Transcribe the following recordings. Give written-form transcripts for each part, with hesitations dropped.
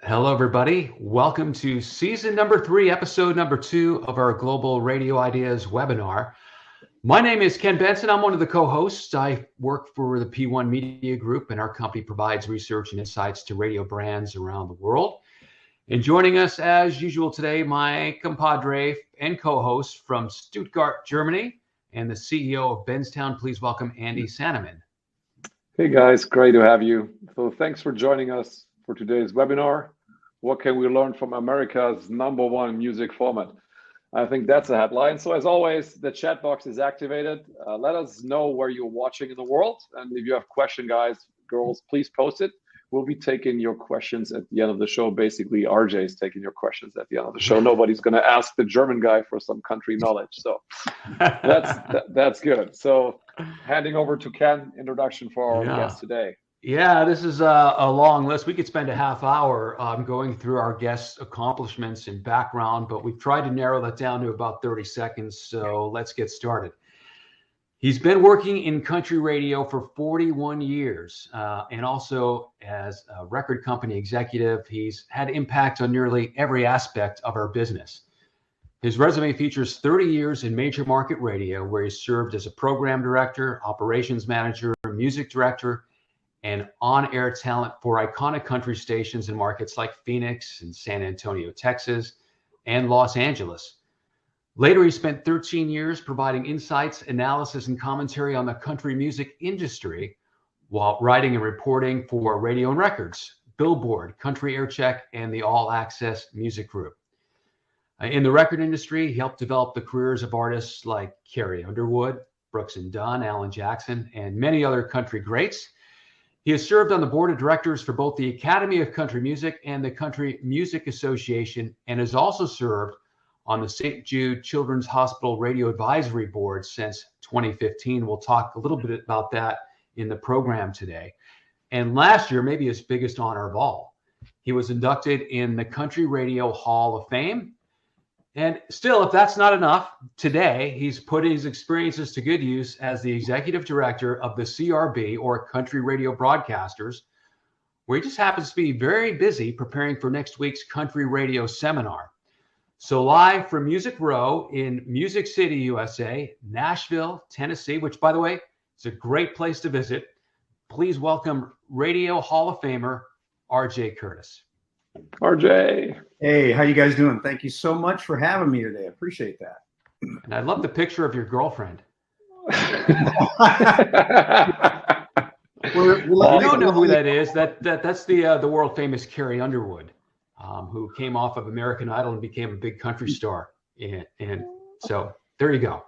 Hello, everybody. Welcome to season number 3, episode number 2 of our Global Radio Ideas webinar. My name is Ken Benson. I'm one of the co-hosts. I work for the P1 Media Group, and our company provides research and insights to radio brands around the world. And joining us as usual today, my compadre and co-host from Stuttgart, Germany, and the CEO of Benstown. Please welcome Andy Sanneman. Hey guys, great to have you. So thanks for joining us for today's webinar. What can we learn from America's #1 music format? I think that's a headline. So as always, the chat box is activated. Let us know where you're watching in the world. And if you have questions, guys, girls, please post it. We'll be taking your questions at the end of the show. Basically, RJ is taking your questions at the end of the show. Nobody's going to ask the German guy for some country knowledge. So that's good. So handing over to Ken, introduction for our guest today. Yeah, this is a long list. We could spend a half hour going through our guests' accomplishments and background, but we've tried to narrow that down to about 30 seconds. So let's get started. He's been working in country radio for 41 years and also as a record company executive. He's had impact on nearly every aspect of our business. His resume features 30 years in major market radio, where he served as a program director, operations manager, music director, and on-air talent for iconic country stations in markets like Phoenix and San Antonio, Texas, and Los Angeles. Later, he spent 13 years providing insights, analysis, and commentary on the country music industry while writing and reporting for Radio and Records, Billboard, Country Air Check, and the All Access Music Group. In the record industry, he helped develop the careers of artists like Carrie Underwood, Brooks and Dunn, Alan Jackson, and many other country greats. He has served on the board of directors for both the Academy of Country Music and the Country Music Association, and has also served on the St. Jude Children's Hospital Radio Advisory Board since 2015. We'll talk a little bit about that in the program today. And last year, maybe his biggest honor of all, he was inducted in the Country Radio Hall of Fame. And still, if that's not enough, today he's putting his experiences to good use as the executive director of the CRB, or Country Radio Broadcasters, where he just happens to be very busy preparing for next week's Country Radio Seminar. So live from Music Row in Music City, USA, Nashville, Tennessee, which, by the way, is a great place to visit. Please welcome Radio Hall of Famer, RJ Curtis. RJ. Hey, how you guys doing? Thank you so much for having me today. I appreciate that. And I love the picture of your girlfriend. You don't know who that is. That's the world famous Carrie Underwood, who came off of American Idol and became a big country star. And so there you go.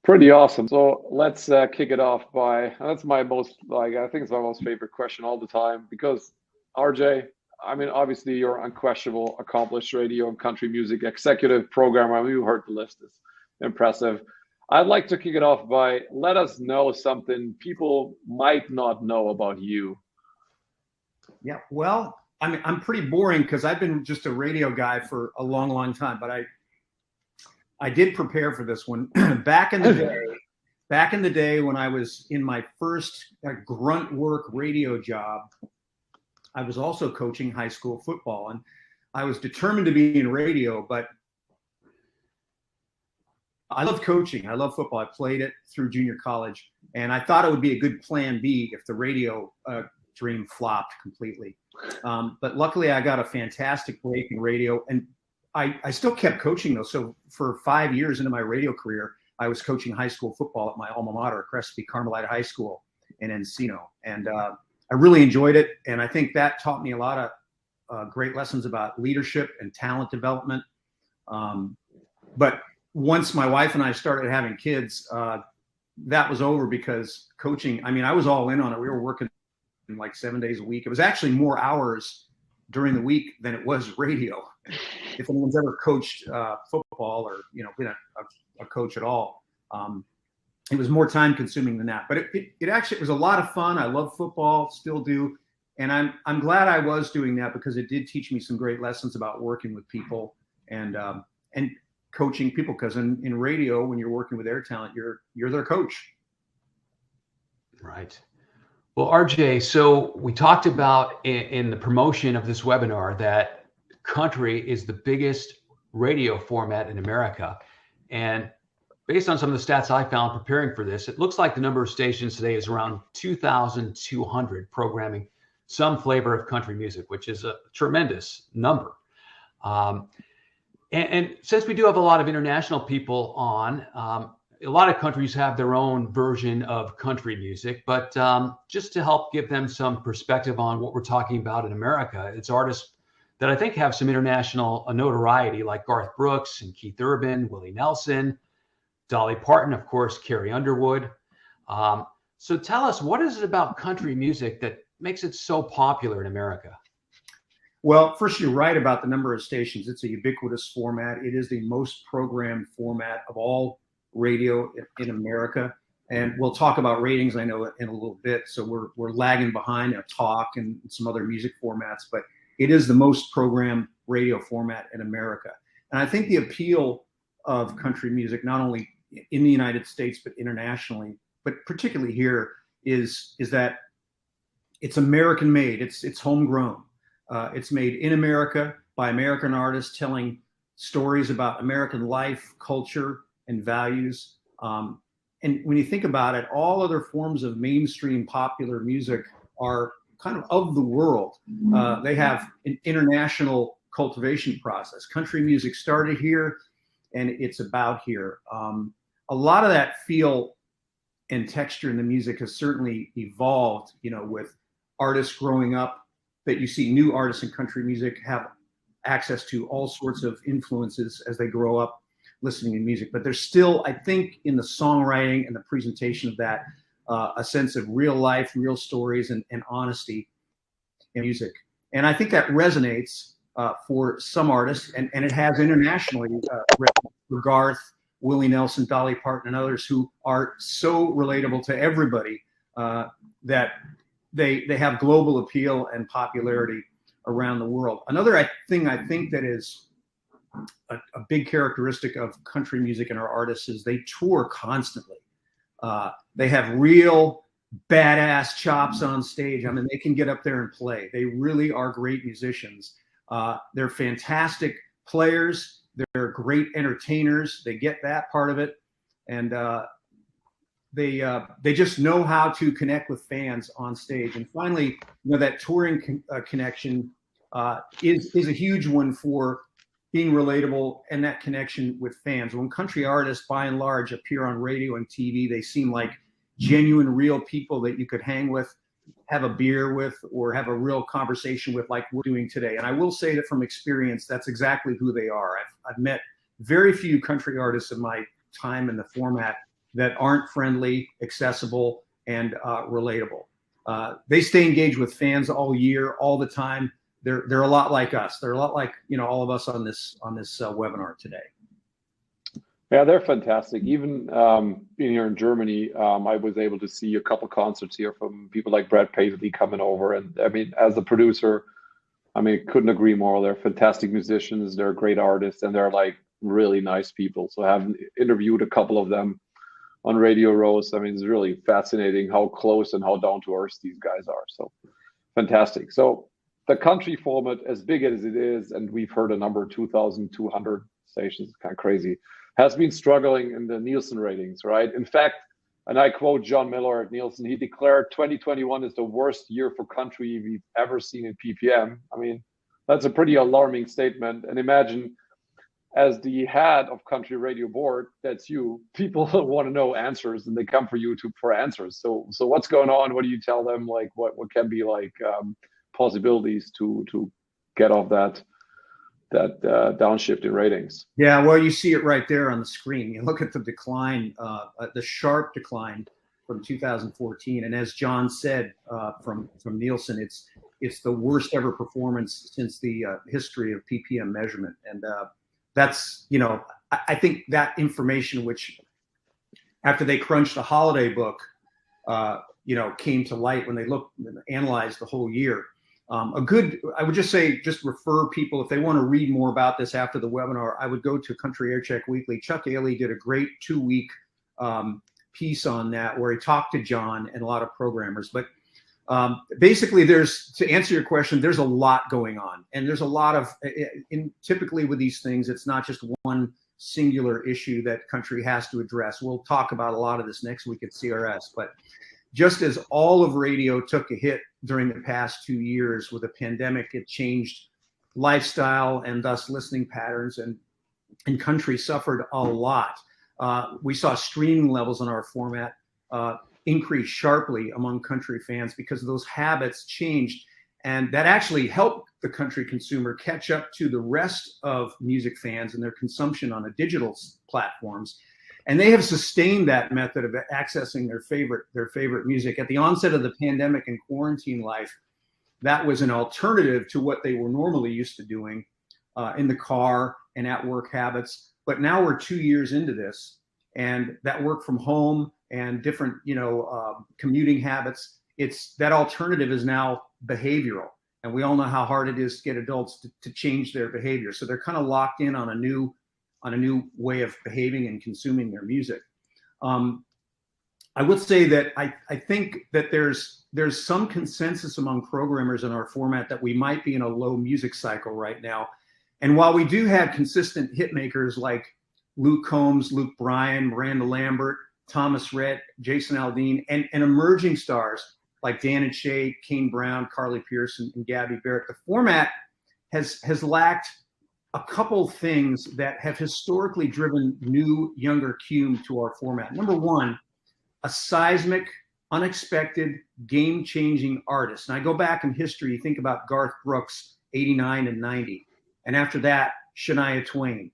Pretty awesome. So let's kick it off by, that's my most, I think it's my most favorite question all the time, because RJ, I mean, obviously you're unquestionable, accomplished radio and country music executive programmer. I mean, you heard the list is impressive. I'd like to kick it off by, let us know something people might not know about you. Yeah, well, I mean, I'm pretty boring because I've been just a radio guy for a long, long time, but I did prepare for this one. Back in the day when I was in my first grunt work radio job, I was also coaching high school football, and I was determined to be in radio, but I love coaching. I love football. I played it through junior college, and I thought it would be a good plan B if the radio dream flopped completely. But luckily I got a fantastic break in radio, and I still kept coaching though. So for 5 years into my radio career, I was coaching high school football at my alma mater, Crespi Carmelita High School in Encino. And I really enjoyed it. And I think that taught me a lot of great lessons about leadership and talent development. But once my wife and I started having kids, that was over, because coaching, I mean, I was all in on it. We were working like 7 days a week. It was actually more hours during the week than it was radio. If anyone's ever coached football or, been a coach at all, it was more time consuming than that. But it actually was a lot of fun. I love football, still do. And I'm glad I was doing that, because it did teach me some great lessons about working with people and coaching people. Because in radio, when you're working with air talent, you're their coach. Right. Well, RJ, so we talked about in the promotion of this webinar that country is the biggest radio format in America. And based on some of the stats I found preparing for this, it looks like the number of stations today is around 2,200 programming some flavor of country music, which is a tremendous number. And since we do have a lot of international people on, a lot of countries have their own version of country music, but just to help give them some perspective on what we're talking about in America, it's artists that I think have some international notoriety, like Garth Brooks and Keith Urban, Willie Nelson, Dolly Parton, of course, Carrie Underwood. So tell us, what is it about country music that makes it so popular in America? Well, first, you're right about the number of stations. It's a ubiquitous format. It is the most programmed format of all radio in America. And we'll talk about ratings, I know, in a little bit. So we're lagging behind talk and some other music formats, but it is the most programmed radio format in America. And I think the appeal of country music, not only in the United States, but internationally, but particularly here, is that it's American made. It's homegrown. It's made in America by American artists telling stories about American life, culture, and values. And when you think about it, all other forms of mainstream popular music are kind of the world. They have an international cultivation process. Country music started here, and it's about here. A lot of that feel and texture in the music has certainly evolved, with artists growing up, that you see new artists in country music have access to all sorts of influences as they grow up listening to music. But there's still, I think, in the songwriting and the presentation of that, a sense of real life, real stories, and honesty in music. And I think that resonates for some artists, and it has internationally for Garth, Willie Nelson, Dolly Parton, and others who are so relatable to everybody that they have global appeal and popularity around the world. Another thing I think that is a big characteristic of country music and our artists is they tour constantly. They have real badass chops on stage. I mean, they can get up there and play. They really are great musicians. They're fantastic players. They're great entertainers. They get that part of it. And they just know how to connect with fans on stage. And finally, that touring connection is a huge one for being relatable and that connection with fans. When country artists, by and large, appear on radio and TV, they seem like genuine, real people that you could hang with, have a beer with, or have a real conversation with, like we're doing today. And I will say that from experience, that's exactly who they are. I've met very few country artists in my time in the format that aren't friendly, accessible, and relatable. They stay engaged with fans all year, all the time. They're a lot like us. They're a lot like all of us on this webinar today. Yeah, they're fantastic. Even being here in Germany, I was able to see a couple concerts here from people like Brad Paisley coming over. And I mean, as a producer, couldn't agree more. They're fantastic musicians. They're great artists, and they're like really nice people. So having interviewed a couple of them on Radio Rose, it's really fascinating how close and how down to earth these guys are. So fantastic. So the country format, as big as it is, and we've heard a number, 2,200 stations, kind of crazy, has been struggling in the Nielsen ratings, right? In fact, and I quote John Miller at Nielsen, he declared 2021 is the worst year for country we've ever seen in PPM. That's a pretty alarming statement. And imagine, as the head of Country Radio Board, that's you, people want to know answers, and they come for you for answers. So what's going on? What do you tell them? Like, what can be like possibilities to get off that downshift in ratings? Yeah, well, you see it right there on the screen. You look at the decline, the sharp decline from 2014, and as John said from Nielsen, it's the worst ever performance since the history of PPM measurement. And that's I think that information, which after they crunched the holiday book, came to light when they looked and analyzed the whole year. I would just say, just refer people, if they want to read more about this after the webinar, I would go to Country Aircheck Weekly. Chuck Ailey did a great 2-week piece on that where he talked to John and a lot of programmers. But Basically, to answer your question, there's a lot going on, and there's a lot of, typically with these things, it's not just one singular issue that country has to address. We'll talk about a lot of this next week at CRS, but just as all of radio took a hit during the past 2 years with the pandemic, it changed lifestyle and thus listening patterns, and country suffered a lot. We saw streaming levels on our format increase sharply among country fans because those habits changed, and that actually helped the country consumer catch up to the rest of music fans and their consumption on the digital platforms. And they have sustained that method of accessing their favorite music. At the onset of the pandemic and quarantine life, that was an alternative to what they were normally used to doing in the car and at work habits. But now we're 2 years into this, and that work from home and different, commuting habits, that alternative is now behavioral. And we all know how hard it is to get adults to change their behavior. So they're kind of locked in on a new way of behaving and consuming their music. I would say that I think that there's some consensus among programmers in our format that we might be in a low music cycle right now. And while we do have consistent hit makers like Luke Combs, Luke Bryan, Miranda Lambert, Thomas Rhett, Jason Aldean, and emerging stars like Dan and Shay, Kane Brown, Carly Pearson, and Gabby Barrett, the format has lacked a couple things that have historically driven new, younger cume to our format. Number one, a seismic, unexpected, game-changing artist. And I go back in history, you think about Garth Brooks, 89 and 90. And after that, Shania Twain.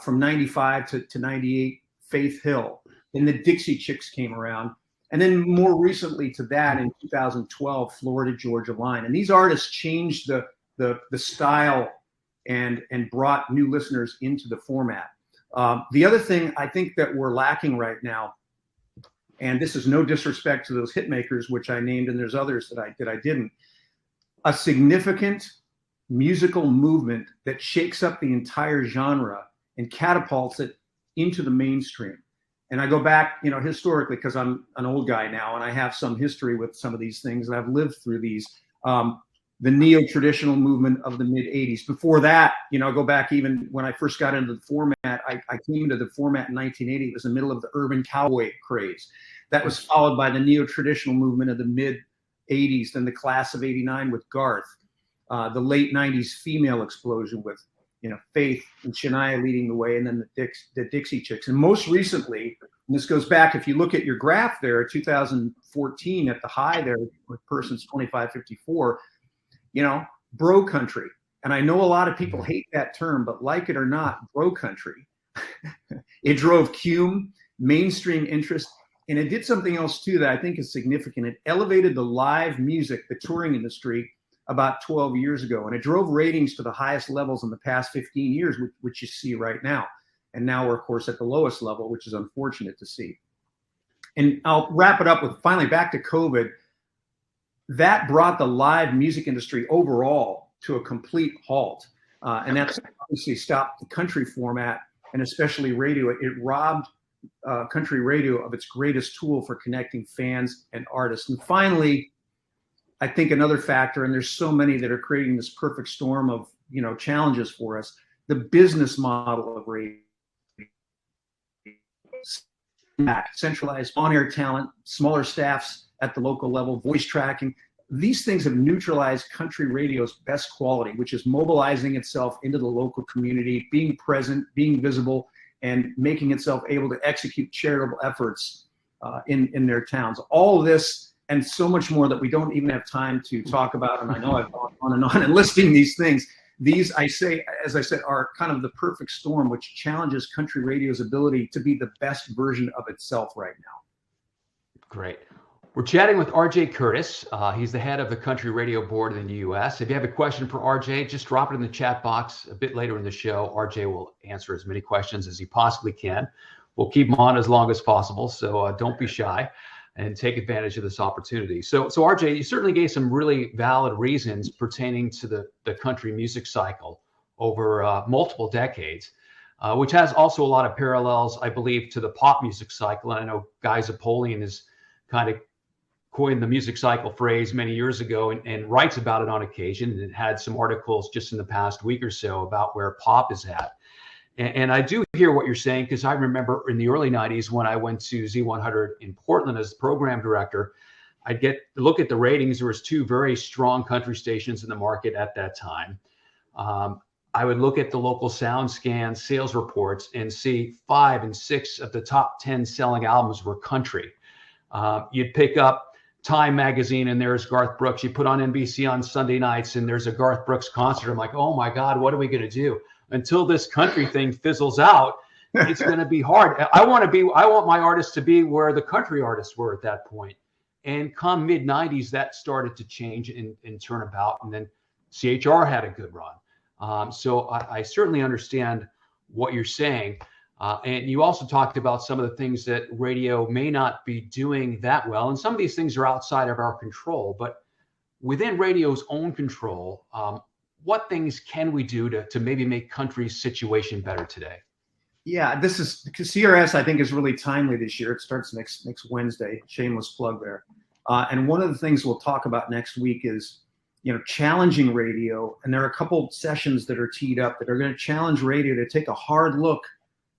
From 95 to 98, Faith Hill. Then the Dixie Chicks came around. And then more recently to that, in 2012, Florida Georgia Line. And these artists changed the style and brought new listeners into the format. The other thing I think that we're lacking right now, and this is no disrespect to those hit makers, which I named, and there's others that I didn't, a significant musical movement that shakes up the entire genre and catapults it into the mainstream. And I go back, historically, because I'm an old guy now and I have some history with some of these things, and I've lived through these. The neo-traditional movement of the mid-'80s. Before that, I go back even when I first got into the format, I came into the format in 1980. It was the middle of the urban cowboy craze. That was followed by the neo-traditional movement of the mid-'80s, then the class of '89 with Garth, the late '90s female explosion with Faith and Shania leading the way, and then the Dixie Chicks. And most recently, and this goes back, if you look at your graph there, 2014 at the high there with persons 25-54, bro country. And I know a lot of people hate that term, but like it or not, bro country, it drove cume, mainstream interest, and it did something else too that I think is significant. It elevated the live music, the touring industry, about 12 years ago, and it drove ratings to the highest levels in the past 15 years, which you see right now. And now we're, of course, at the lowest level, which is unfortunate to see. And I'll wrap it up with, finally, back to COVID. That brought the live music industry overall to a complete halt. And that's obviously stopped the country format, and especially radio. It robbed country radio of its greatest tool for connecting fans and artists. And finally, I think another factor, and there's so many that are creating this perfect storm of challenges for us, the business model of radio. Centralized on-air talent, smaller staffs at the local level, voice tracking. These things have neutralized country radio's best quality, which is mobilizing itself into the local community, being present, being visible, and making itself able to execute charitable efforts in their towns. All of this and so much more that we don't even have time to talk about. And I know I've gone on and listing these things. These, as I said, are kind of the perfect storm, which challenges country radio's ability to be the best version of itself right now. Great. We're chatting with RJ Curtis. He's the head of the Country Radio Board in the U.S. If you have a question for RJ, just drop it in the chat box a bit later in the show. RJ will answer as many questions as he possibly can. We'll keep him on as long as possible, so don't be shy and take advantage of this opportunity. So RJ, you certainly gave some really valid reasons pertaining to the country music cycle over multiple decades, which has also a lot of parallels, I believe, to the pop music cycle. And I know Guy Zapolian is kind of coined the music cycle phrase many years ago and writes about it on occasion, and had some articles just in the past week or so about where pop is at. And I do hear what you're saying, because I remember in the early 90s when I went to Z100 in Portland as the program director, I'd look at the ratings. There was two very strong country stations in the market at that time. I would look at the local SoundScan sales reports and see 5 and 6 of the top 10 selling albums were country. You'd pick up Time magazine and there's Garth Brooks. You put on NBC on Sunday nights and there's a Garth Brooks concert. I'm like, oh my God, what are we going to do? Until this country thing fizzles out, it's going to be hard. I want my artists to be where the country artists were at that point. And come mid 90s, that started to change and turn about. And then CHR had a good run. So I certainly understand what you're saying. And you also talked about some of the things that radio may not be doing that well. And some of these things are outside of our control. But within radio's own control, what things can we do to maybe make country's situation better today? Yeah, this is because CRS, I think, is really timely this year. It starts next Wednesday. Shameless plug there. And one of the things we'll talk about next week is, challenging radio. And there are a couple sessions that are teed up that are going to challenge radio to take a hard look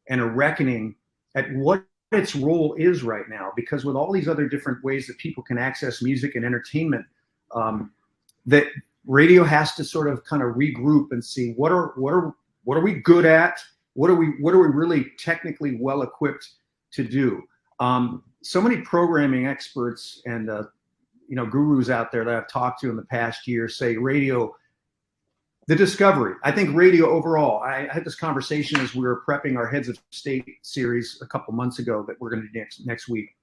and a reckoning at what its role is right now. Because with all these other different ways that people can access music and entertainment, that radio has to sort of kind of regroup and see what are we good at? What are we really technically well equipped to do? So many programming experts and gurus out there that I've talked to in the past year say radio, the discovery. I think radio overall. I had this conversation as we were prepping our Heads of State series a couple months ago that we're going to do next week,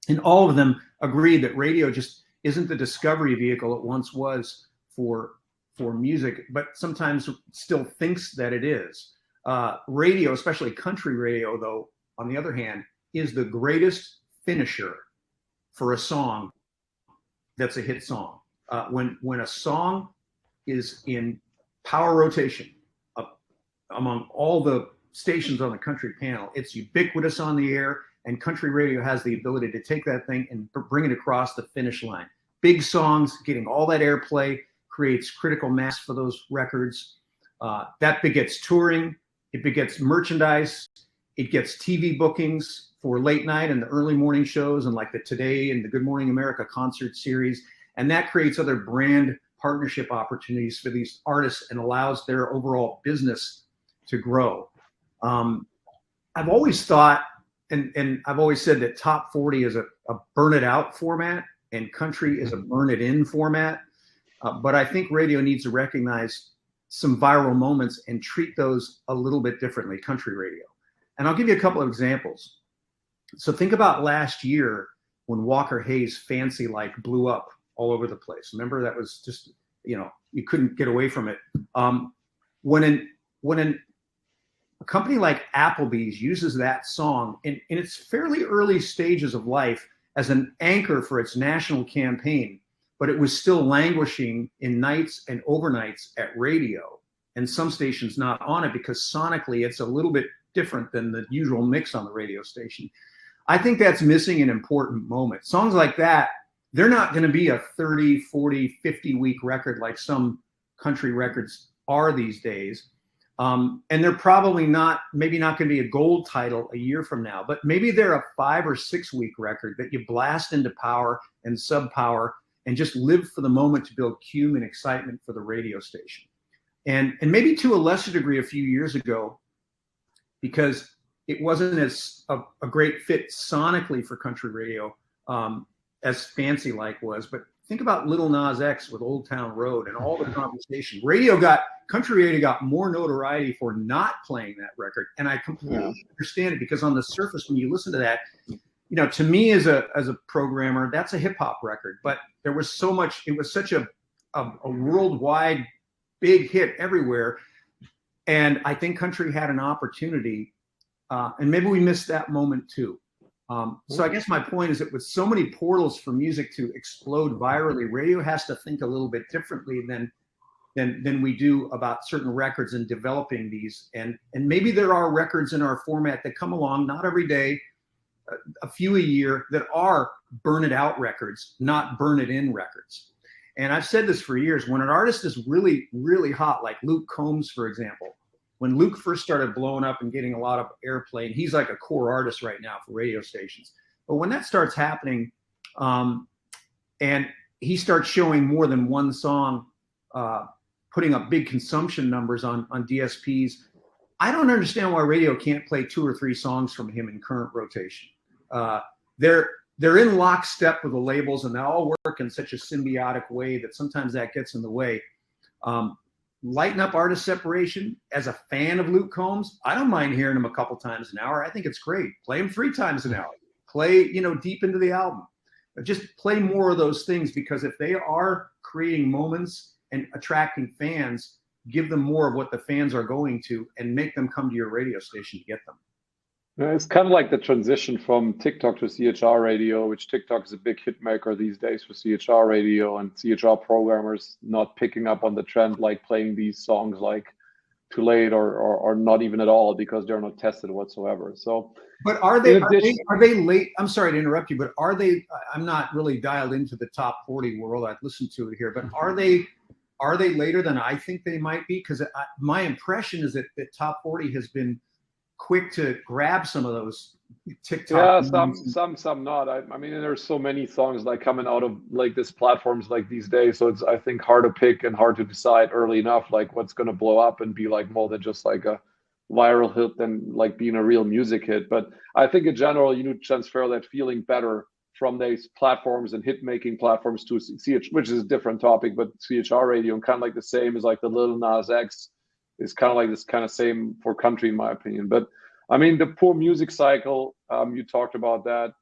and all of them agreed that radio just isn't the discovery vehicle it once was for music, but sometimes still thinks that it is. Radio, especially country radio, though, on the other hand, is the greatest finisher for a song that's a hit song. When a song is in power rotation among all the stations on the country panel, it's ubiquitous on the air, and country radio has the ability to take that thing and bring it across the finish line. Big songs, getting all that airplay, creates critical mass for those records. That begets touring. It begets merchandise. It gets TV bookings for late night and the early morning shows and like the Today and the Good Morning America concert series. And that creates other brand partnership opportunities for these artists and allows their overall business to grow. I've always thought, and I've always said that top 40 is a burn it out format and country is a burn it in format. But I think radio needs to recognize some viral moments and treat those a little bit differently, country radio. And I'll give you a couple of examples. So think about last year when Walker Hayes' Fancy Like blew up all over the place. Remember, that was just, you couldn't get away from it. When a company like Applebee's uses that song in its fairly early stages of life as an anchor for its national campaign, but it was still languishing in nights and overnights at radio, and some stations not on it because sonically it's a little bit different than the usual mix on the radio station. I think that's missing an important moment. Songs like that, they're not going to be a 30, 40, 50-week record like some country records are these days. And they're probably maybe not going to be a gold title a year from now, but maybe they're a 5 or 6 week record that you blast into power and sub power and just live for the moment to build cume and excitement for the radio station. And maybe to a lesser degree a few years ago, because it wasn't as a great fit sonically for country radio as Fancy Like was. But think about Little Nas X with Old Town Road and all the conversation. Country radio got more notoriety for not playing that record. And I completely understand it, because on the surface, when you listen to that, to me as a programmer, that's a hip hop record. But there was so much, it was such a worldwide big hit everywhere. And I think country had an opportunity, and maybe we missed that moment too. So I guess my point is that with so many portals for music to explode virally, radio has to think a little bit differently than we do about certain records and developing these. And maybe there are records in our format that come along, not every day, a few a year that are burn it out records, not burn it in records. And I've said this for years, when an artist is really, really hot, like Luke Combs, for example, when Luke first started blowing up and getting a lot of airplay, and he's like a core artist right now for radio stations. But when that starts happening, and he starts showing more than one song, putting up big consumption numbers on DSPs, I don't understand why radio can't play 2 or 3 songs from him in current rotation. They're in lockstep with the labels, and they all work in such a symbiotic way that sometimes that gets in the way. Lighten up artist separation. As a fan of Luke Combs, I don't mind hearing him a couple times an hour. I think it's great. Play him 3 times an hour. Play, deep into the album. But just play more of those things, because if they are creating moments and attracting fans, give them more of what the fans are going to and make them come to your radio station to get them. It's kind of like the transition from TikTok to CHR radio, which TikTok is a big hit maker these days for CHR radio, and CHR programmers not picking up on the trend, like playing these songs like Too Late or not even at all, because they're not tested whatsoever. So, but are they late? I'm sorry to interrupt you, but are they? I'm not really dialed into the top 40 world. I've listened to it here, but are they later than I think they might be? Because my impression is that top 40 has been quick to grab some of those TikTok. Yeah, some not. I mean, there's so many songs like coming out of like these platforms like these days. So it's, I think, hard to pick and hard to decide early enough like what's going to blow up and be like more than just like a viral hit than like being a real music hit. But I think in general, you need to transfer that feeling better from these platforms and hit making platforms to CH, which is a different topic, but CHR radio, and kind of like the same as like the Lil Nas X is kind of like this kind of same for country, in my opinion. But I mean, the poor music cycle, you talked about that.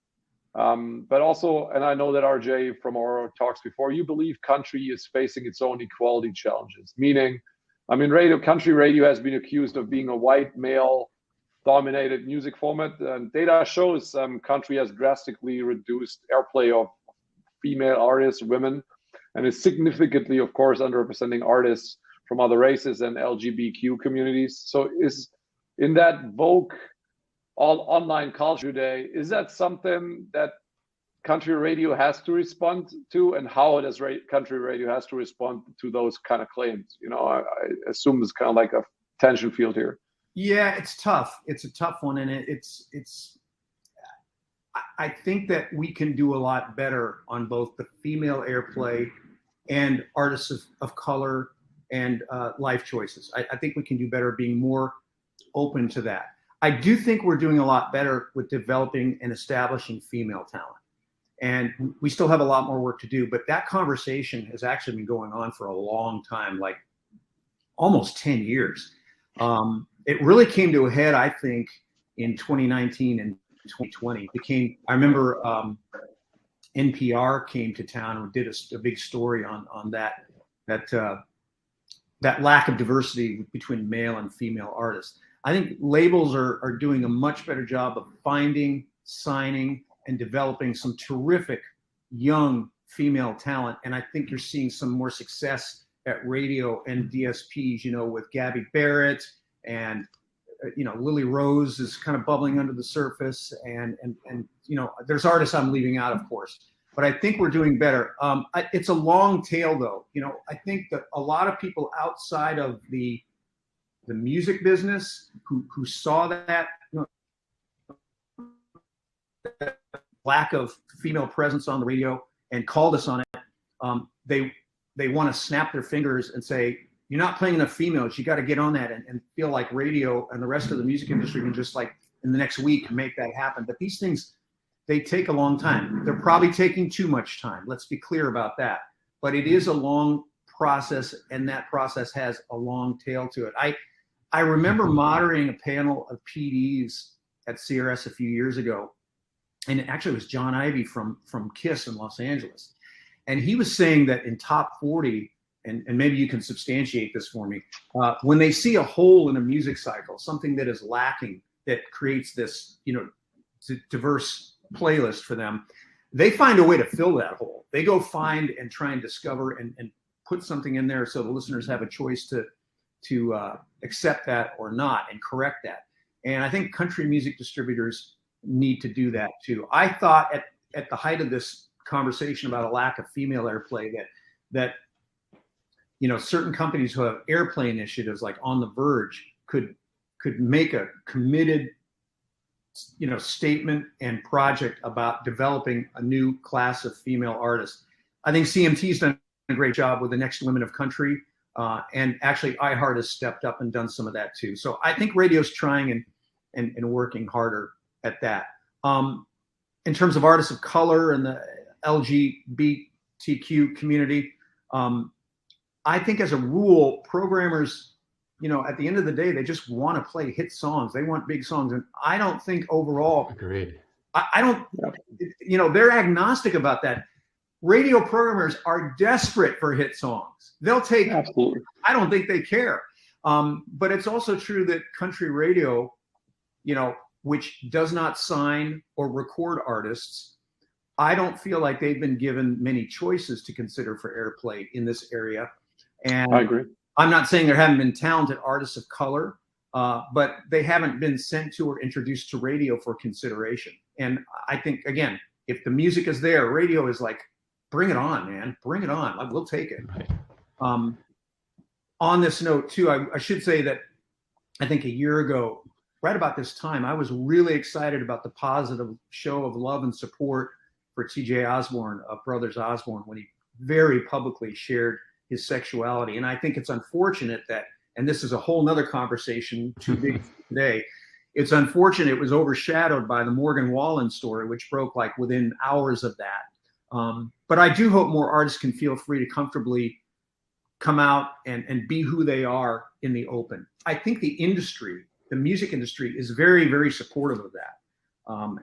But also, and I know that RJ from our talks before, you believe country is facing its own equality challenges, meaning, I mean, country radio has been accused of being a white male dominated music format, and data shows country has drastically reduced airplay of female artists, women, and is significantly, of course, underrepresenting artists from other races and LGBTQ communities. So is in that Vogue all online culture today, is that something that country radio has to respond to, and how does country radio has to respond to those kind of claims? I assume it's kind of like a tension field here. Yeah, it's tough. It's a tough one, and I think that we can do a lot better on both the female airplay and artists of color and life choices. I think we can do better being more open to that. I do think we're doing a lot better with developing and establishing female talent. And we still have a lot more work to do, but that conversation has actually been going on for a long time, like almost 10 years. It really came to a head, I think, in 2019 and 2020. I remember NPR came to town and did a big story on that lack of diversity between male and female artists. I think labels are doing a much better job of finding, signing, and developing some terrific young female talent. And I think you're seeing some more success at radio and DSPs, with Gabby Barrett and, Lily Rose is kind of bubbling under the surface. And there's artists I'm leaving out, of course. But I think we're doing better. It's a long tail, though. I think that a lot of people outside of the music business who saw that, lack of female presence on the radio and called us on it, they want to snap their fingers and say, you're not playing enough females. You got to get on that and feel like radio and the rest of the music industry can just like in the next week make that happen. But these things, they take a long time. They're probably taking too much time. Let's be clear about that. But it is a long process, and that process has a long tail to it. I remember moderating a panel of PDs at CRS a few years ago, and it actually was John Ivey from KISS in Los Angeles. And he was saying that in top 40, and maybe you can substantiate this for me, when they see a hole in a music cycle, something that is lacking that creates this, diverse playlist for them, they find a way to fill that hole. They go find and try and discover and put something in there so the listeners have a choice to accept that or not and correct that. And I think country music distributors need to do that too. I thought at the height of this conversation about a lack of female airplay that certain companies who have airplay initiatives like On the Verge could make a committed statement and project about developing a new class of female artists. I think CMT's done a great job with the Next Women of Country, and actually iHeart has stepped up and done some of that too. So I think radio's trying and working harder at that. In terms of artists of color and the LGBTQ community, I think as a rule, programmers, at the end of the day, they just want to play hit songs. They want big songs. And I don't think overall, agreed. I don't, they're agnostic about that. Radio programmers are desperate for hit songs. They'll take, absolutely. I don't think they care. But it's also true that country radio, which does not sign or record artists, I don't feel like they've been given many choices to consider for airplay in this area. And I agree. I'm not saying there haven't been talented artists of color, but they haven't been sent to or introduced to radio for consideration. And I think, again, if the music is there, radio is like, bring it on, man. Bring it on. Like, we'll take it. Right. On this note, too, I should say that I think a year ago, right about this time, I was really excited about the positive show of love and support for T.J. Osborne of Brothers Osborne when he very publicly shared his sexuality. And I think it's unfortunate that, and this is a whole nother conversation too big today, it's unfortunate it was overshadowed by the Morgan Wallen story, which broke like within hours of that. But I do hope more artists can feel free to comfortably come out and be who they are in the open. I think the music industry is very, very supportive of that.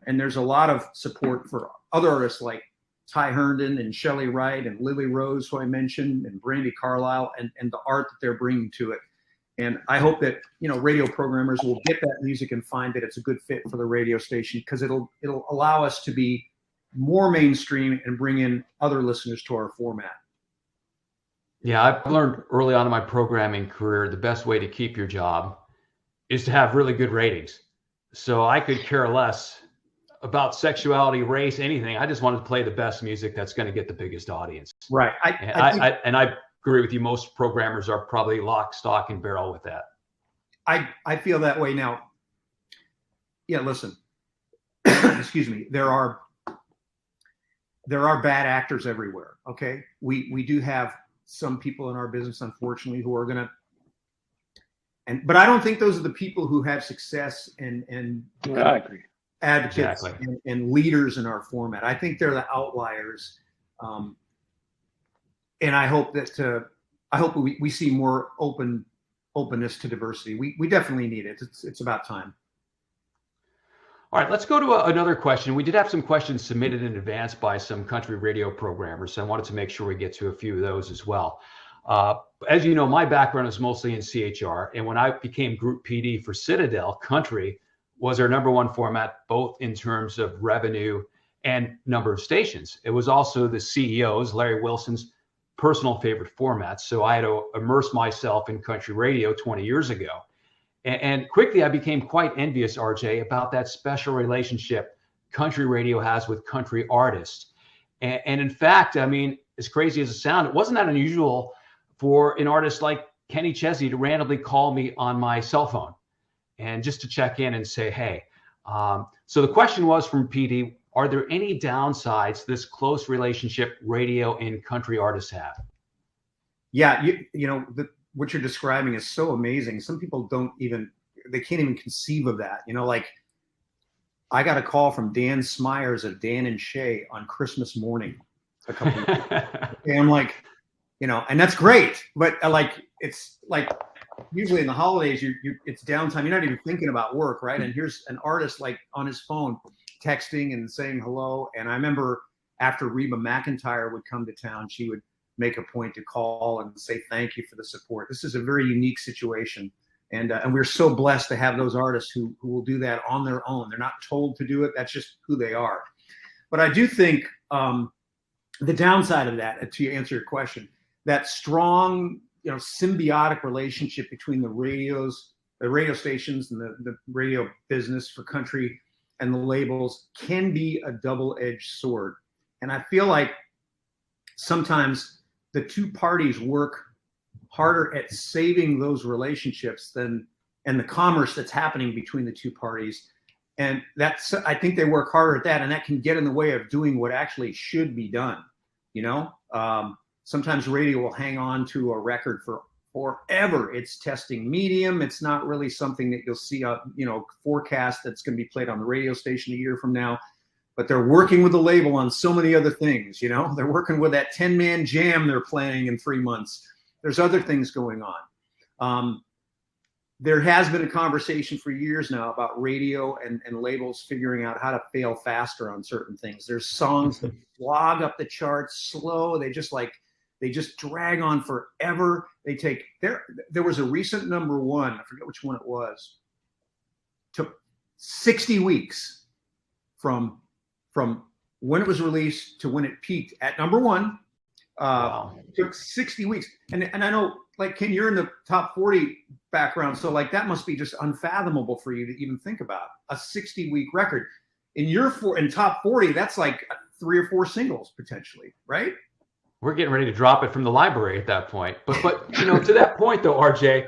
And there's a lot of support for other artists like Ty Herndon and Shelley Wright and Lily Rose, who I mentioned, and Brandi Carlile, and the art that they're bringing to it. And I hope that, radio programmers will get that music and find that it's a good fit for the radio station, because it'll allow us to be more mainstream and bring in other listeners to our format. Yeah, I've learned early on in my programming career, the best way to keep your job is to have really good ratings. So I could care less about sexuality, race, anything. I just wanted to play the best music that's going to get the biggest audience. Right. I agree with you. Most programmers are probably lock, stock, and barrel with that. I feel that way now. Yeah, listen, excuse me. There are bad actors everywhere. Okay. We do have some people in our business, unfortunately, who are going to, but I don't think those are the people who have success and I agree. Advocates Exactly. and leaders in our format. I think they're the outliers. And I hope that we see more openness to diversity. We definitely need it. It's about time. All right, let's go to another question. We did have some questions submitted in advance by some country radio programmers, so I wanted to make sure we get to a few of those as well. As you know, my background is mostly in CHR, and when I became Group PD for Citadel, country was our number one format, both in terms of revenue and number of stations. It was also the CEO's, Larry Wilson's, personal favorite format. So I had to immerse myself in country radio 20 years ago. And quickly, I became quite envious, RJ, about that special relationship country radio has with country artists. And in fact, I mean, as crazy as it sounded, it wasn't that unusual for an artist like Kenny Chesney to randomly call me on my cell phone and just to check in and say, hey. So the question was from PD, are there any downsides to this close relationship radio and country artists have? Yeah, what you're describing is so amazing. Some people they can't even conceive of that. Like I got a call from Dan Smyers of Dan and Shay on Christmas morning a couple of years ago. And I'm like, and that's great. But it's like usually in the holidays, it's downtime. You're not even thinking about work, right? And here's an artist like on his phone texting and saying hello. And I remember after Reba McEntire would come to town, she would make a point to call and say thank you for the support. This is a very unique situation. And we're so blessed to have those artists who will do that on their own. They're not told to do it. That's just who they are. But I do think the downside of that, to answer your question, that strong, symbiotic relationship between the radio stations and the radio business for country and the labels can be a double-edged sword. And I feel like sometimes the two parties work harder at saving those relationships and the commerce that's happening between the two parties. And I think they work harder at that, and that can get in the way of doing what actually should be done. Sometimes radio will hang on to a record for forever. It's testing medium. It's not really something that you'll see a forecast that's going to be played on the radio station a year from now. But they're working with the label on so many other things. They're working with that 10-man jam they're playing in 3 months. There's other things going on. There has been a conversation for years now about radio and labels figuring out how to fail faster on certain things. There's songs that slog up the charts slow. They just drag on forever. There was a recent #1, I forget which one it was, took 60 weeks from when it was released to when it peaked at #1. Wow. Took 60 weeks. And I know, like, Ken, you're in the top 40 background, so like that must be just unfathomable for you to even think about a 60-week record. In top 40, that's like 3 or 4 singles potentially, right? We're getting ready to drop it from the library at that point. But to that point though, RJ,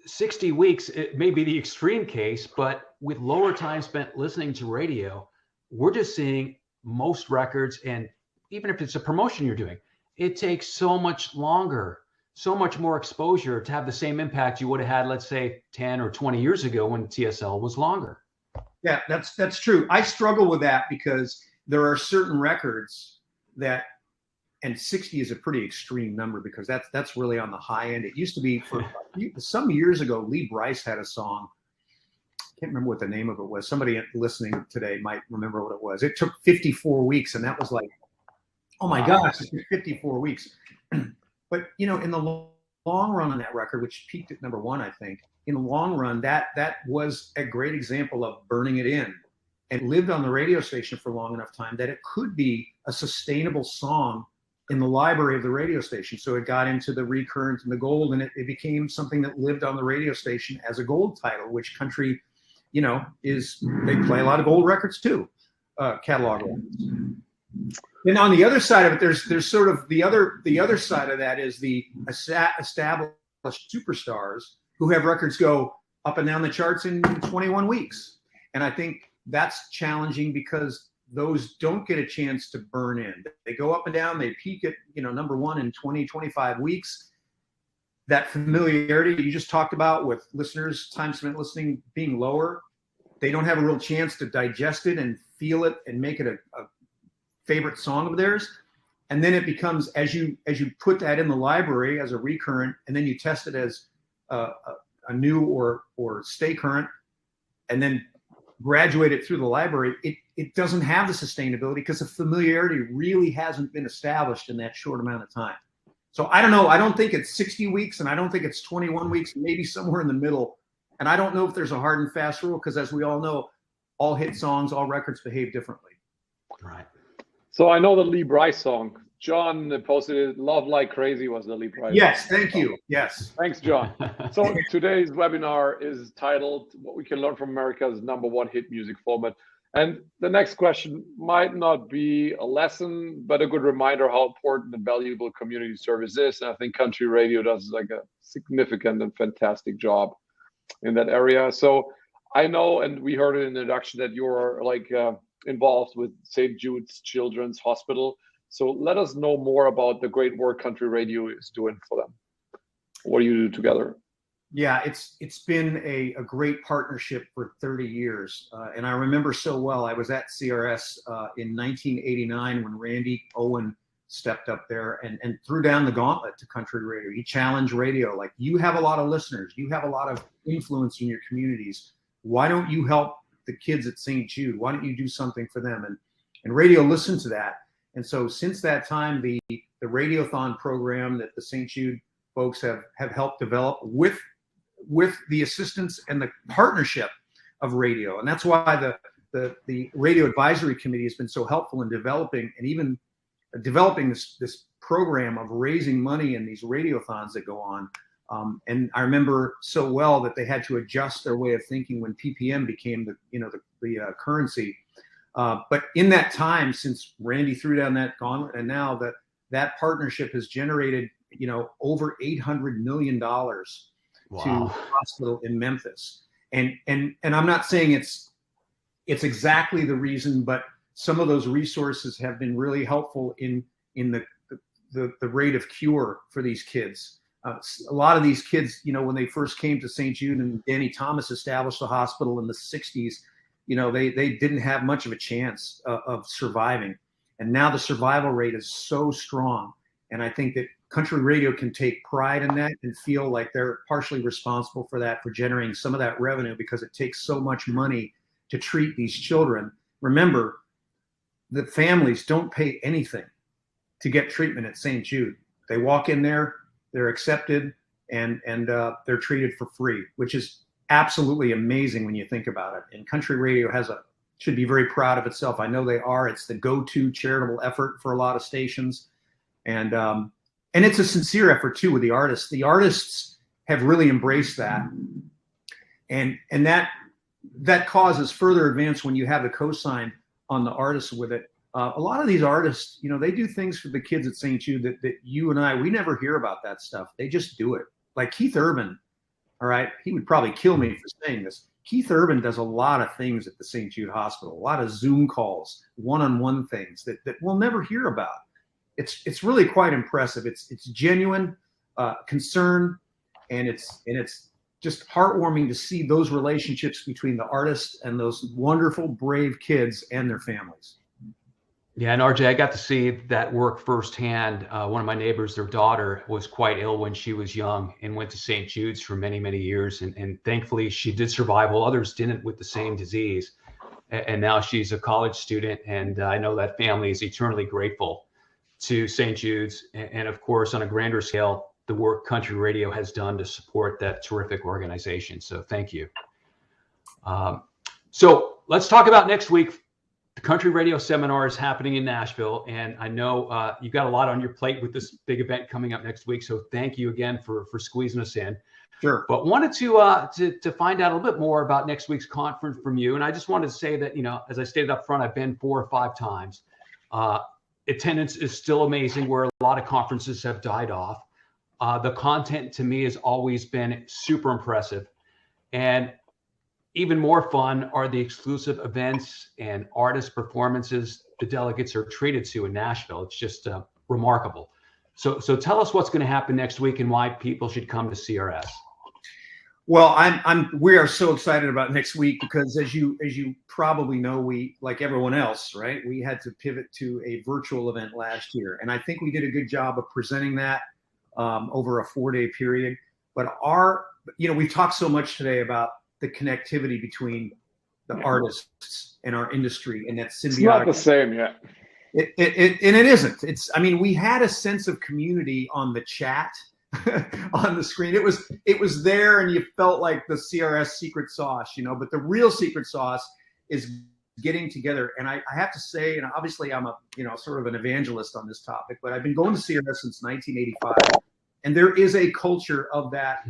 60 weeks, it may be the extreme case, but with lower time spent listening to radio, we're just seeing most records, and even if it's a promotion you're doing, it takes so much longer, so much more exposure to have the same impact you would have had, let's say, 10 or 20 years ago when TSL was longer. Yeah, that's true. I struggle with that because there are certain records that, and 60 is a pretty extreme number because that's really on the high end. It used to be for some years ago, Lee Brice had a song. I can't remember what the name of it was. Somebody listening today might remember what it was. It took 54 weeks, and that was like, oh my gosh, it took 54 weeks. But in the long run on that record, which peaked at #1, I think, in the long run, that was a great example of burning it in, and lived on the radio station for long enough time that it could be a sustainable song in the library of the radio station. So it got into the recurrent and the gold, and it became something that lived on the radio station as a gold title, which country, they play a lot of gold records too, catalog records. And on the other side of it, there's sort of the other side of that is the established superstars who have records go up and down the charts in 21 weeks. And I think that's challenging because those don't get a chance to burn in. They go up and down, they peak at #1 in 20, 25 weeks. That familiarity you just talked about with listeners' time spent listening being lower, they don't have a real chance to digest it and feel it and make it a favorite song of theirs. And then it becomes, as you put that in the library as a recurrent, and then you test it as a new or stay current, and then graduate it through the library, it doesn't have the sustainability because the familiarity really hasn't been established in that short amount of time. So I don't know. I don't think it's 60 weeks, and I don't think it's 21 weeks, maybe somewhere in the middle. And I don't know if there's a hard and fast rule because, as we all know, all hit songs, all records behave differently. Right. So I know the Lee Brice song. John posted it. "Love Like Crazy" was the Lee Brice. Yes, thank you. Yes. Thanks, John. So today's webinar is titled "What We Can Learn from America's #1 Hit Music Format." And the next question might not be a lesson, but a good reminder how important and valuable community service is. And I think country radio does like a significant and fantastic job in that area. So I know, and we heard in the introduction, that you're involved with St. Jude's Children's Hospital. So let us know more about the great work country radio is doing for them. What do you do together? Yeah, it's been a great partnership for 30 years. And I remember so well, I was at CRS in 1989 when Randy Owen stepped up there and threw down the gauntlet to country radio. He challenged radio, like, you have a lot of listeners, you have a lot of influence in your communities. Why don't you help the kids at St. Jude? Why don't you do something for them? And radio listened to that. And so since that time, the Radiothon program that the St. Jude folks have helped develop with the assistance and the partnership of radio. And that's why the Radio Advisory Committee has been so helpful in developing this program of raising money in these radiothons that go on. And I remember so well that they had to adjust their way of thinking when PPM became the currency. But in that time, since Randy threw down that gauntlet, and now that partnership has generated, over $800 million Wow. to the hospital in Memphis. And I'm not saying it's exactly the reason, but some of those resources have been really helpful in the rate of cure for these kids. A lot of these kids, when they first came to St. Jude and Danny Thomas established the hospital in the 60s, they didn't have much of a chance of surviving. And now the survival rate is so strong. And I think that Country Radio can take pride in that and feel like they're partially responsible for that, for generating some of that revenue, because it takes so much money to treat these children. Remember, the families don't pay anything to get treatment at St. Jude. They walk in there, they're accepted, and they're treated for free, which is absolutely amazing when you think about it. And Country Radio should be very proud of itself. I know they are. It's the go-to charitable effort for a lot of stations, and it's a sincere effort too with the artists. The artists have really embraced that, and that causes further advance when you have the cosign on the artists with it. A lot of these artists, they do things for the kids at St. Jude that you and I, we never hear about that stuff. They just do it. Like Keith Urban, all right? He would probably kill me for saying this. Keith Urban does a lot of things at the St. Jude Hospital, a lot of Zoom calls, one-on-one things that we'll never hear about. It's really quite impressive. It's genuine concern, and it's just heartwarming to see those relationships between the artists and those wonderful, brave kids and their families. Yeah, and RJ, I got to see that work firsthand. One of my neighbors, their daughter was quite ill when she was young and went to St. Jude's for many, many years. And thankfully, she did survive, while others didn't with the same disease. And now she's a college student. And I know that family is eternally grateful to St. Jude's. And of course, on a grander scale, the work Country Radio has done to support that terrific organization. So thank you. So let's talk about next week. The Country Radio Seminar is happening in Nashville, and I know you've got a lot on your plate with this big event coming up next week. So thank you again for squeezing us in. Sure. But wanted to find out a little bit more about next week's conference from you. And I just wanted to say that, as I stated up front, I've been 4 or 5 times. Attendance is still amazing, where a lot of conferences have died off. The content to me has always been super impressive. And even more fun are the exclusive events and artist performances the delegates are treated to in Nashville. It's just remarkable. So tell us what's going to happen next week and why people should come to CRS. Well, we are so excited about next week because, as you probably know, we, like everyone else, right, we had to pivot to a virtual event last year, and I think we did a good job of presenting that over a 4-day period. But we've talked so much today about the connectivity between the artists and our industry, and that symbiotic. It's not the same yet. And it isn't. We had a sense of community on the chat, on the screen. It was there, and you felt like the CRS secret sauce, but the real secret sauce is getting together. And I have to say, and obviously I'm a sort of an evangelist on this topic, but I've been going to CRS since 1985, and there is a culture of that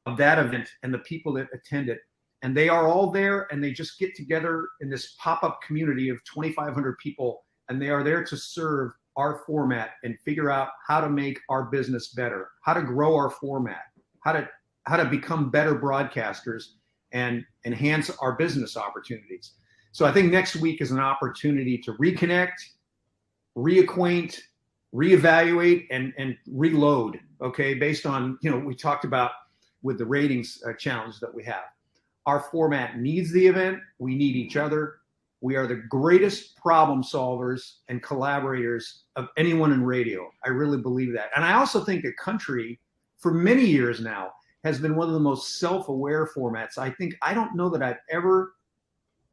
event and the people that attend it, and they are all there, and they just get together in this pop-up community of 2,500 people, and they are there to serve our format and figure out how to make our business better, how to grow our format, how to become better broadcasters and enhance our business opportunities. So I think next week is an opportunity to reconnect, reacquaint, reevaluate, and reload, okay, based on, we talked about with the ratings challenge that we have. Our format needs the event. We need each other. We are the greatest problem solvers and collaborators of anyone in radio. I really believe that. And I also think that Country, for many years now, has been one of the most self-aware formats. I don't know that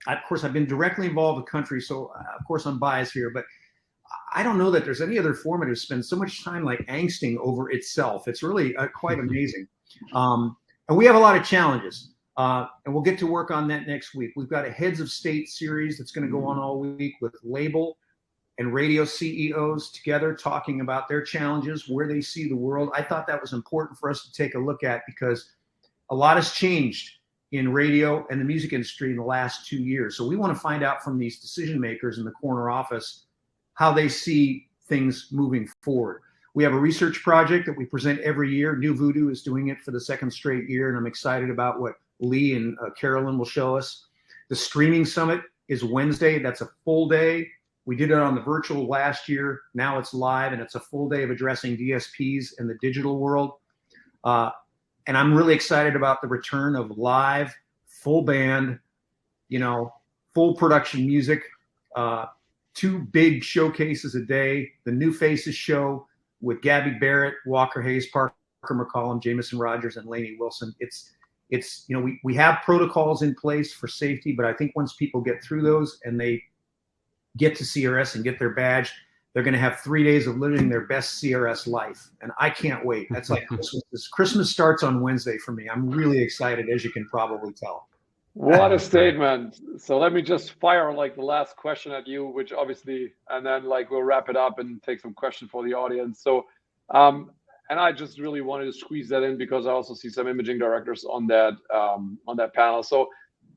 of course, I've been directly involved with Country, so of course I'm biased here, but I don't know that there's any other format who spends so much time like angsting over itself. It's really quite amazing. And we have a lot of challenges, and we'll get to work on that next week. We've got a Heads of State series that's going to go on all week with Label, and radio CEOs together talking about their challenges, where they see the world. I thought that was important for us to take a look at because a lot has changed in radio and the music industry in the last 2 years. So we want to find out from these decision makers in the corner office how they see things moving forward. We have a research project that we present every year. New Voodoo is doing it for the second straight year, and I'm excited about what Lee and Carolyn will show us. The Streaming Summit is Wednesday. That's a full day. We did it on the virtual last year. Now it's live, and it's a full day of addressing DSPs in the digital world. And I'm really excited about the return of live, full band, full production music. 2 big showcases a day. The New Faces show with Gabby Barrett, Walker Hayes, Parker McCollum, Jamison Rogers, and Lainey Wilson. We have protocols in place for safety, but I think once people get through those and they get to CRS and get their badge, they're going to have 3 days of living their best CRS life. And I can't wait. That's like Christmas. Christmas starts on Wednesday for me. I'm really excited, as you can probably tell. What a statement. So let me just fire the last question at you, which obviously, and then we'll wrap it up and take some questions for the audience. So, and I just really wanted to squeeze that in because I also see some imaging directors on that panel. So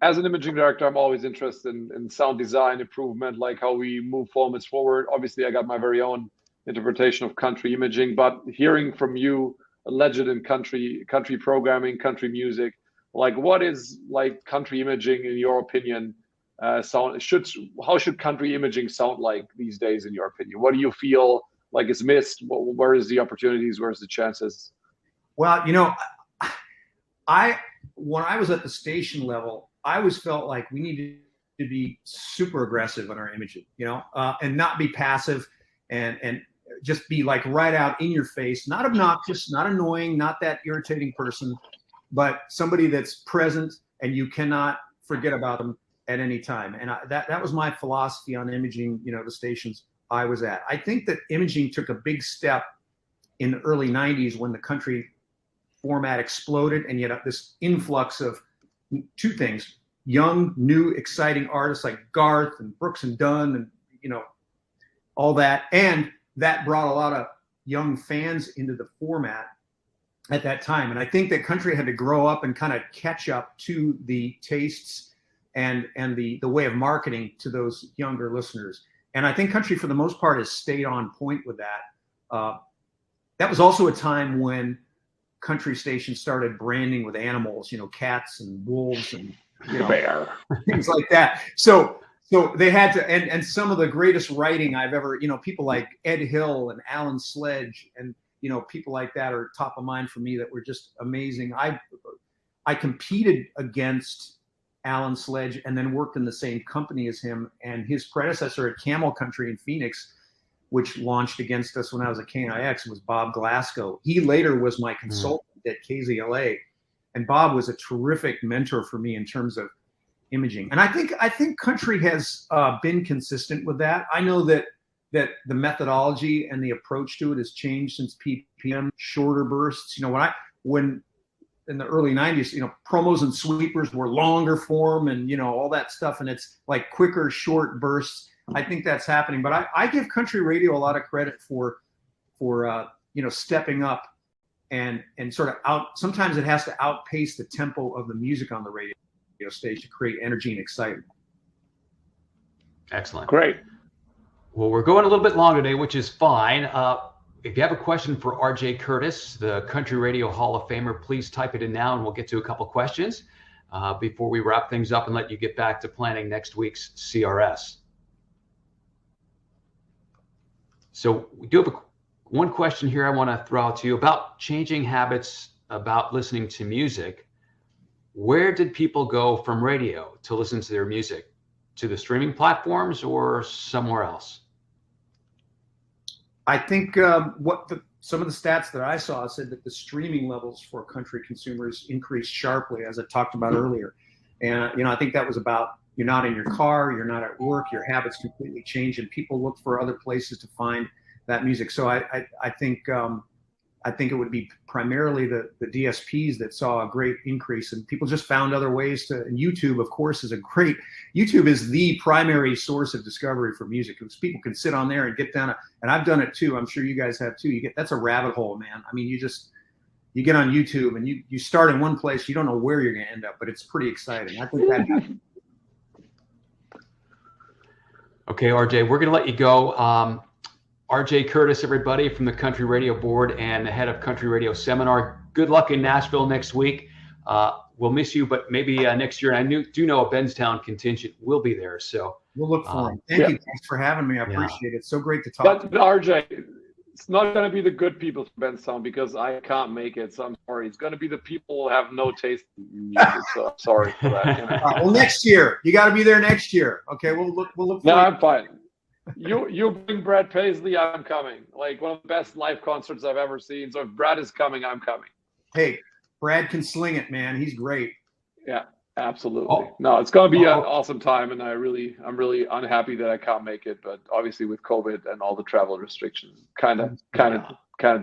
as an imaging director, I'm always interested in sound design improvement, like how we move formats forward. Obviously, I got my very own interpretation of country imaging, but hearing from you, a legend in country programming, country music, what is country imaging in your opinion? How should country imaging sound like these days in your opinion? What do you feel like is missed? Where is the opportunities? Where's the chances? Well, when I was at the station level, I always felt like we needed to be super aggressive in our imaging, and not be passive and just be right out in your face, not obnoxious, not annoying, not that irritating person, but somebody that's present and you cannot forget about them at any time. And that was my philosophy on imaging, the stations I was at. I think that imaging took a big step in the early 90s when the country format exploded, and yet this influx of 2 things: young, new, exciting artists like Garth and Brooks and Dunn and, all that. And that brought a lot of young fans into the format at that time. And I think that country had to grow up and kind of catch up to the tastes and the way of marketing to those younger listeners. And I think country, for the most part, has stayed on point with that. That was also a time when country stations started branding with animals, cats and wolves and bear, things like that. So they had to, and some of the greatest writing I've ever, people like Ed Hill and Alan Sledge and people like that are top of mind for me that were just amazing. I competed against Alan Sledge and then worked in the same company as him, and his predecessor at Camel Country in Phoenix, which launched against us when I was at KNIX, was Bob Glasgow. He later was my consultant at KZLA, and Bob was a terrific mentor for me in terms of imaging. And I think country has been consistent with that. I know that the methodology and the approach to it has changed since PPM, shorter bursts. When in the early 90s, promos and sweepers were longer form and, all that stuff. And it's quicker, short bursts. I think that's happening. But I give country radio a lot of credit for stepping up and sort of sometimes it has to outpace the tempo of the music on the radio stage to create energy and excitement. Excellent. Great. Well, we're going a little bit long today, which is fine. If you have a question for RJ Curtis, the Country Radio Hall of Famer, please type it in now and we'll get to a couple questions before we wrap things up and let you get back to planning next week's CRS. So we do have one question here I want to throw out to you about changing habits about listening to music. Where did people go from radio to listen to their music? To the streaming platforms or somewhere else? I think some of the stats that I saw said that the streaming levels for country consumers increased sharply, as I talked about earlier. And, I think that was about, you're not in your car, you're not at work, your habits completely change, and people look for other places to find that music. So I think I think it would be primarily the DSPs that saw a great increase, and people just found other ways to. And YouTube, of course, YouTube is the primary source of discovery for music, because people can sit on there and get down. And I've done it too. I'm sure you guys have too. That's a rabbit hole, man. I mean, you get on YouTube and you start in one place, you don't know where you're going to end up, but it's pretty exciting. I think that happens. Okay, RJ, we're going to let you go. RJ Curtis, everybody, from the Country Radio Board and the head of Country Radio Seminar. Good luck in Nashville next week. We'll miss you, but maybe next year. And I do know a Benstown contingent will be there. So we'll look for them. Thank you. Thanks for having me. I appreciate it. It's so great to talk. But RJ, it's not going to be the good people from Benstown, because I can't make it. So I'm sorry. It's going to be the people who have no taste in music. So I'm sorry for that. You know? Well, next year, you got to be there next year. Okay, we'll look. No, I'm fine. You bring Brad Paisley, I'm coming. Like, one of the best live concerts I've ever seen. So if Brad is coming, I'm coming. Hey, Brad can sling it, man. He's great. Yeah, absolutely. No, it's going to be an awesome time, and I'm really unhappy that I can't make it. But obviously, with COVID and all the travel restrictions, kind of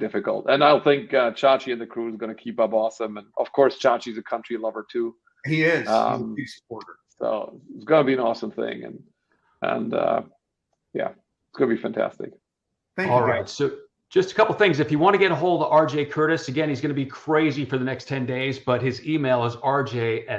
difficult. And I think Chachi and the crew is going to keep up awesome. And of course, Chachi's a country lover too. He is. He's a big supporter. So it's going to be an awesome thing, and yeah, it's going to be fantastic. Thank you. All right. So just a couple things. If you want to get a hold of RJ Curtis, again, he's going to be crazy for the next 10 days, but his email is rj@crb.org.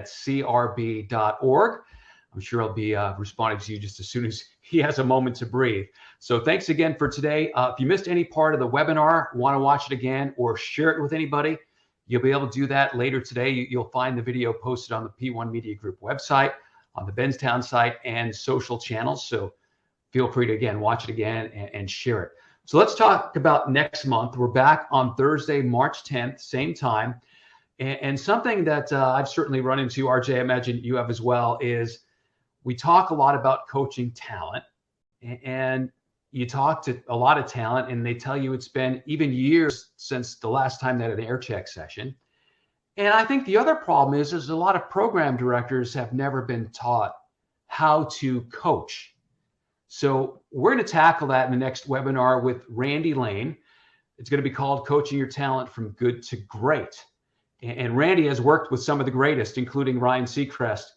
I'm sure I'll be responding to you just as soon as he has a moment to breathe. So thanks again for today. If you missed any part of the webinar, want to watch it again or share it with anybody, you'll be able to do that later today. You'll find the video posted on the P1 Media Group website, on the Benstown site, and social channels. So feel free to, again, watch it again and share it. So let's talk about next month. We're back on Thursday, March 10th, same time. And something that I've certainly run into, RJ, I imagine you have as well, is we talk a lot about coaching talent. And you talk to a lot of talent, and they tell you it's been even years since the last time they had an air check session. And I think the other problem is a lot of program directors have never been taught how to coach. So we're going to tackle that in the next webinar with Randy Lane. It's going to be called Coaching Your Talent from Good to Great. And Randy has worked with some of the greatest, including Ryan Seacrest,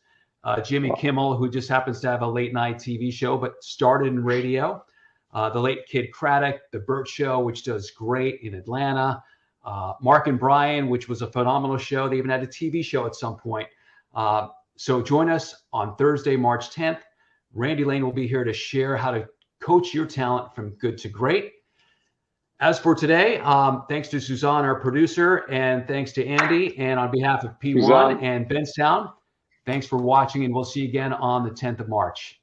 Jimmy Kimmel, who just happens to have a late night TV show, but started in radio, the late Kid Craddock, The Burt Show, which does great in Atlanta, Mark and Brian, which was a phenomenal show. They even had a TV show at some point. So join us on Thursday, March 10th. Randy Lane will be here to share how to coach your talent from good to great. As for today, thanks to Suzanne, our producer, and thanks to Andy. And on behalf of P1 and Benstown, thanks for watching, and we'll see you again on the 10th of March.